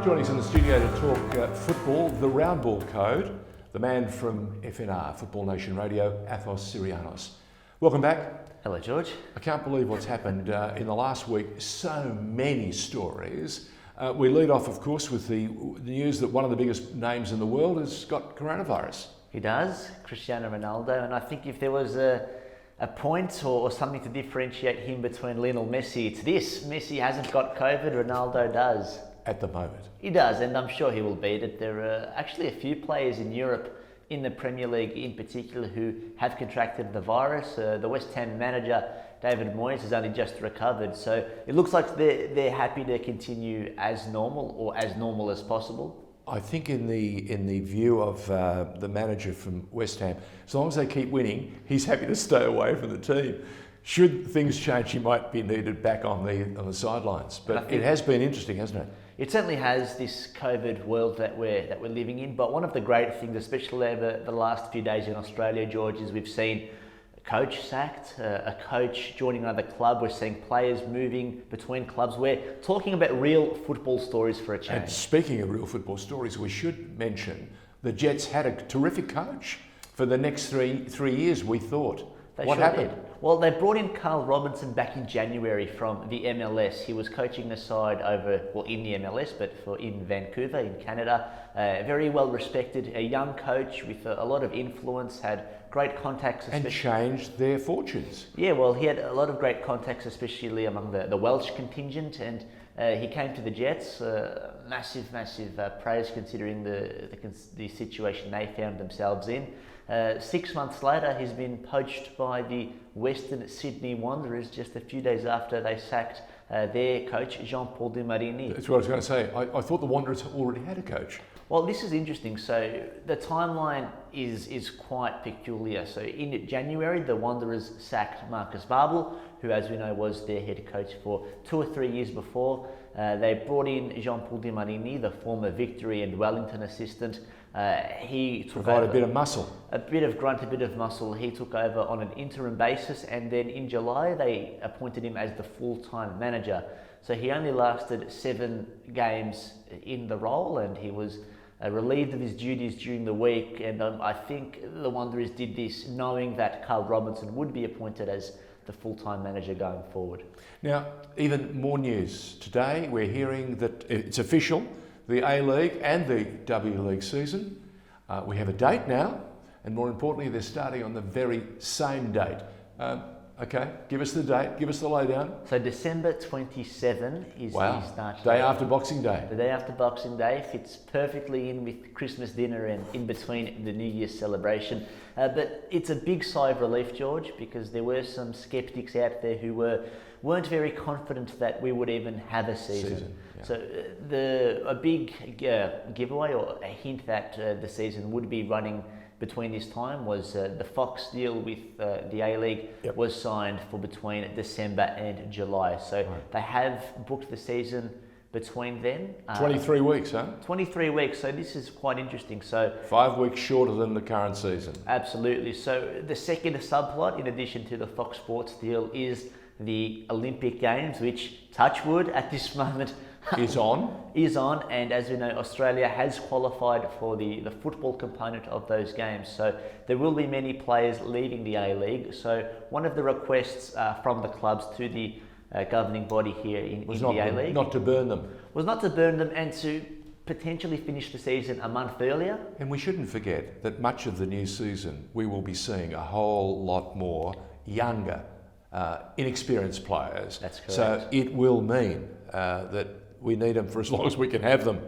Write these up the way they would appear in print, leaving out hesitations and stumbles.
Joining us in the studio to talk football, the round ball code, the man from FNR, Football Nation Radio, Athos Sirianos. Welcome back. Hello, George. I can't believe what's happened in the last week. So many stories. We lead off, of course, with the news that one of the biggest names in the world has got coronavirus. He does, Cristinao Ronaldo, and I think if there was a point or something to differentiate him between Lionel Messi, it's this. Messi hasn't got COVID, Ronaldo does. At the moment. He does, and I'm sure he will beat it. There are actually a few players in Europe, in the Premier League in particular, who have contracted the virus. The West Ham manager, David Moyes, has only just recovered. So it looks like they're happy to continue as normal, or as normal as possible. I think in the view of the manager from West Ham, as long as they keep winning, he's happy to stay away from the team. Should things change, he might be needed back on the sidelines. But it has been interesting, hasn't it? It certainly has, this COVID world that we're living in. But one of the great things, especially over the last few days in Australia, George, is we've seen a coach sacked, a coach joining another club. We're seeing players moving between clubs. We're talking about real football stories for a change. And speaking of real football stories, we should mention the Jets had a terrific coach for the next three years, we thought. What happened? Well, they brought in Carl Robinson back in January from the MLS. He was coaching the side in the MLS, but in Vancouver, in Canada. Very well respected, a young coach with a lot of influence, had great contacts. And changed their fortunes. Yeah, well, he had a lot of great contacts, especially among the Welsh contingent, and he came to the Jets. Massive praise considering the situation they found themselves in. 6 months later, he's been poached by the Western Sydney Wanderers just a few days after they sacked their coach, Jean-Paul Di Marini. That's what I was going to say. I thought the Wanderers already had a coach. Well, this is interesting. So the timeline is quite peculiar. So in January, the Wanderers sacked Marcus Babel, who, as we know, was their head coach for 2 or 3 years before. They brought in Jean-Paul Di Marini, the former Victory and Wellington assistant. He took Provide over, a bit of muscle. a bit of grunt, a bit of muscle. He took over on an interim basis, and then in July they appointed him as the full-time manager. So he only lasted 7 games in the role, and he was relieved of his duties during the week. And I think the Wanderers did this knowing that Carl Robinson would be appointed as the full-time manager going forward. Now, even more news. Today we're hearing that it's official. The A-League and the W League season. We have a date now, and more importantly, they're starting on the very same date. Okay, give us the date, give us the lowdown. So December 27 is the start day after Boxing Day. The day after Boxing Day fits perfectly in with Christmas dinner and in between the New Year's celebration. But it's a big sigh of relief, George, because there were some skeptics out there who weren't very confident that we would even have a season. Yeah. So a big giveaway or a hint that the season would be running between this time was the Fox deal with the A-League was signed for between December and July. So they have booked the season between then. 23 weeks, huh? 23 weeks, so this is quite interesting. So 5 weeks shorter than the current season. Absolutely. So the second subplot, in addition to the Fox Sports deal, is the Olympic Games, which, touch wood, at this moment is on, and as we know, Australia has qualified for the football component of those games. So there will be many players leaving the A-League. So one of the requests from the clubs to the governing body here in the A-League not to burn them. Was not to burn them and to potentially finish the season a month earlier. And we shouldn't forget that much of the new season we will be seeing a whole lot more younger, inexperienced players. That's correct. So it will mean that we need them for as long as we can have them.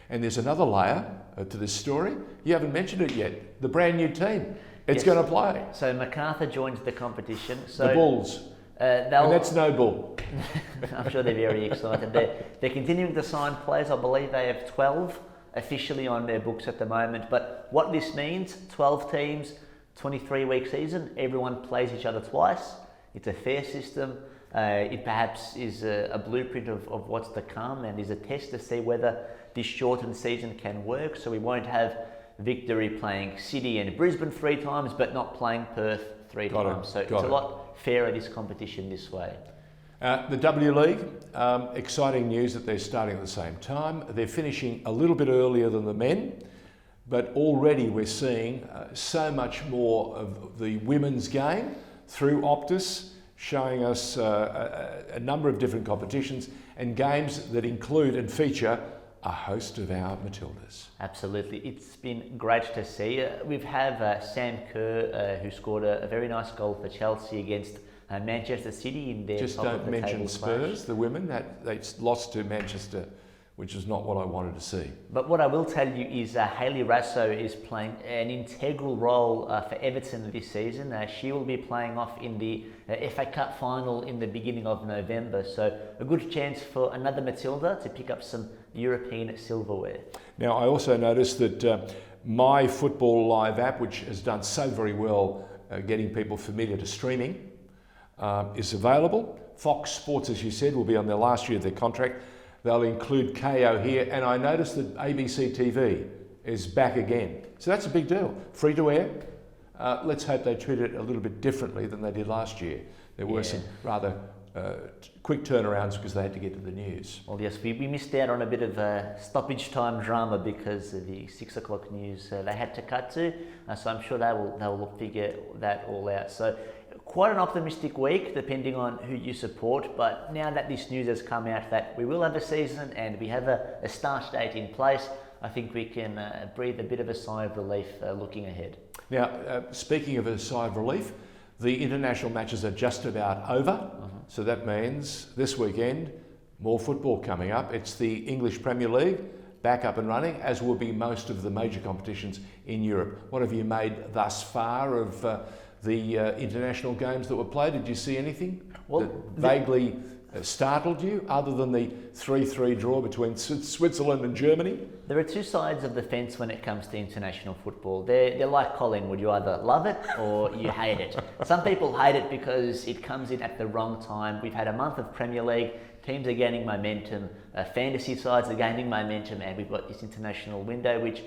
And there's another layer to this story. You haven't mentioned it yet. The brand new team. It's going to play. So MacArthur joins the competition. So the Bulls. And that's no bull. I'm sure they're very excited. They're continuing to sign players. I believe they have 12 officially on their books at the moment. But what this means, 12 teams, 23-week season, everyone plays each other twice. It's a fair system. It perhaps is a blueprint of what's to come and is a test to see whether this shortened season can work. So we won't have Victory playing City and Brisbane 3 times, but not playing Perth 3 times. So it's a lot fairer, this competition, this way. The W League, exciting news that they're starting at the same time. They're finishing a little bit earlier than the men, but already we're seeing so much more of the women's game through Optus, showing us a number of different competitions and games that include and feature a host of our Matildas. Absolutely, it's been great to see. We've had Sam Kerr, who scored a very nice goal for Chelsea against Manchester City in their Just top of don't the mention table Spurs, clash. the women, that they lost to Manchester, which is not what I wanted to see. But what I will tell you is Hayley Raso is playing an integral role for Everton this season. She will be playing off in the FA Cup final in the beginning of November. So a good chance for another Matilda to pick up some European silverware. Now, I also noticed that My Football Live app, which has done so very well getting people familiar to streaming, is available. Fox Sports, as you said, will be on their last year of their contract. They'll include KO here, and I noticed that ABC TV is back again. So that's a big deal. Free to air. Let's hope they treat it a little bit differently than they did last year. There were some rather quick turnarounds because they had to get to the news. Well, yes, we missed out on a bit of stoppage time drama because of the 6 o'clock news they had to cut to. So I'm sure they'll figure that all out. So quite an optimistic week, depending on who you support. But now that this news has come out that we will have a season and we have a start date in place, I think we can breathe a bit of a sigh of relief looking ahead. Now, speaking of a sigh of relief, the international matches are just about over. So that means this weekend, more football coming up. It's the English Premier League back up and running, as will be most of the major competitions in Europe. What have you made thus far of the international games that were played? Did you see anything that vaguely startled you, other than the 3-3 draw between Switzerland and Germany? There are two sides of the fence when it comes to international football. They're like Collingwood, you either love it or you hate it. Some people hate it because it comes in at the wrong time. We've had a month of Premier League, teams are gaining momentum, fantasy sides are gaining momentum, and we've got this international window which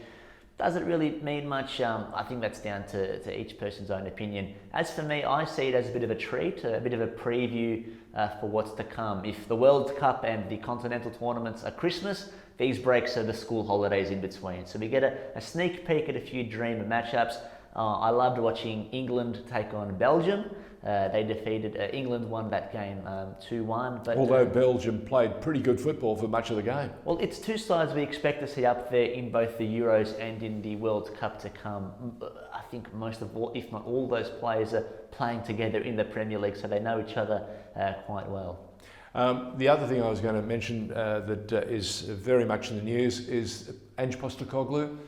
doesn't really mean much. I think that's down to each person's own opinion. As for me, I see it as a bit of a treat, a bit of a preview for what's to come. If the World Cup and the continental tournaments are Christmas, these breaks are the school holidays in between. So we get a sneak peek at a few dream matchups. I loved watching England take on Belgium. They defeated England, won that game 2-1. But although Belgium played pretty good football for much of the game. Well, it's two sides we expect to see up there in both the Euros and in the World Cup to come. I think most of all, if not all those players are playing together in the Premier League, so they know each other quite well. The other thing I was going to mention that is very much in the news is Ange Postecoglou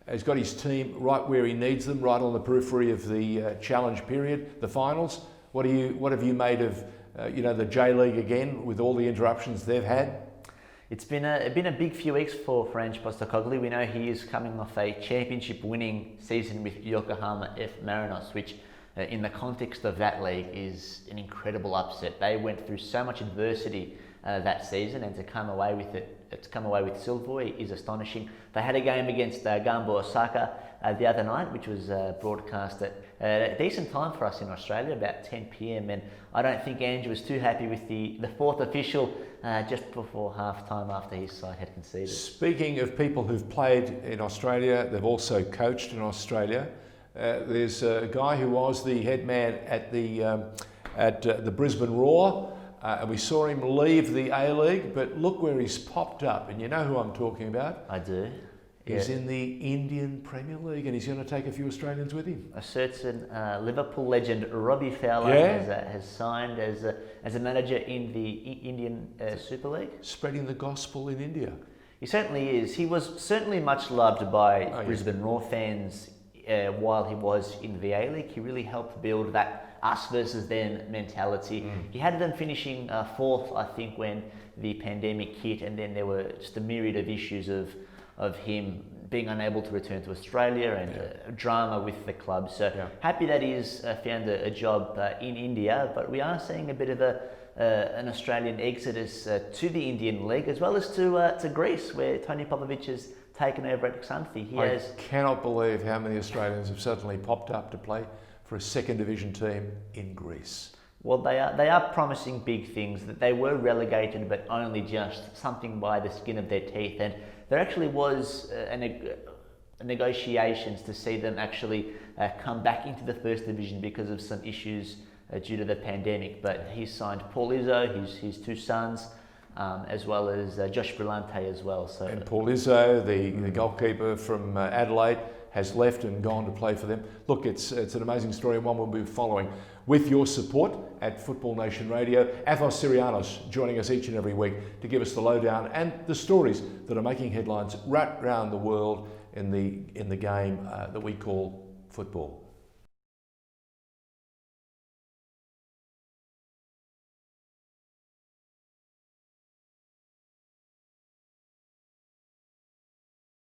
has got his team right where he needs them, right on the periphery of the challenge period, the finals. What have you made of the J League again with all the interruptions they've had? It's been a big few weeks for Ange Postecoglou. We know he is coming off a championship-winning season with Yokohama F. Marinos, which in the context of that league is an incredible upset. They went through so much adversity that season, and to come away with silverware is astonishing. They had a game against Gambo Osaka the other night, which was broadcast at a decent time for us in Australia, about 10 p.m. And I don't think Ange was too happy with the fourth official just before half-time after his side had conceded. Speaking of people who've played in Australia, they've also coached in Australia. There's a guy who was the head man at the Brisbane Roar. And we saw him leave the A-League, but look where he's popped up. And you know who I'm talking about? I do. He's in the Indian Premier League, and he's going to take a few Australians with him. A certain Liverpool legend, Robbie Fowler, has signed as a manager in the Indian Super League. Spreading the gospel in India. He certainly is. He was certainly much loved by Brisbane Roar fans while he was in the A-League. He really helped build that us versus them mentality. He had them finishing fourth, I think, when the pandemic hit, and then there were just a myriad of issues of him being unable to return to Australia and drama with the club. So happy that he's found a job in India, but we are seeing a bit of an Australian exodus to the Indian League, as well as to Greece, where Tony Popovic has taken over at Xanthi. I cannot believe how many Australians have suddenly popped up to play for a second division team in Greece. Well, they are promising big things. That they were relegated, but only just something by the skin of their teeth. And there actually was negotiations to see them actually come back into the first division because of some issues due to the pandemic. But he signed Paul Izzo, his two sons, as well as Josh Brillante as well. So and Paul Izzo, the goalkeeper from Adelaide, has left and gone to play for them. Look, it's an amazing story and one we'll be following with your support at Football Nation Radio. Athos Sirianos joining us each and every week to give us the lowdown and the stories that are making headlines right around the world in the game that we call football.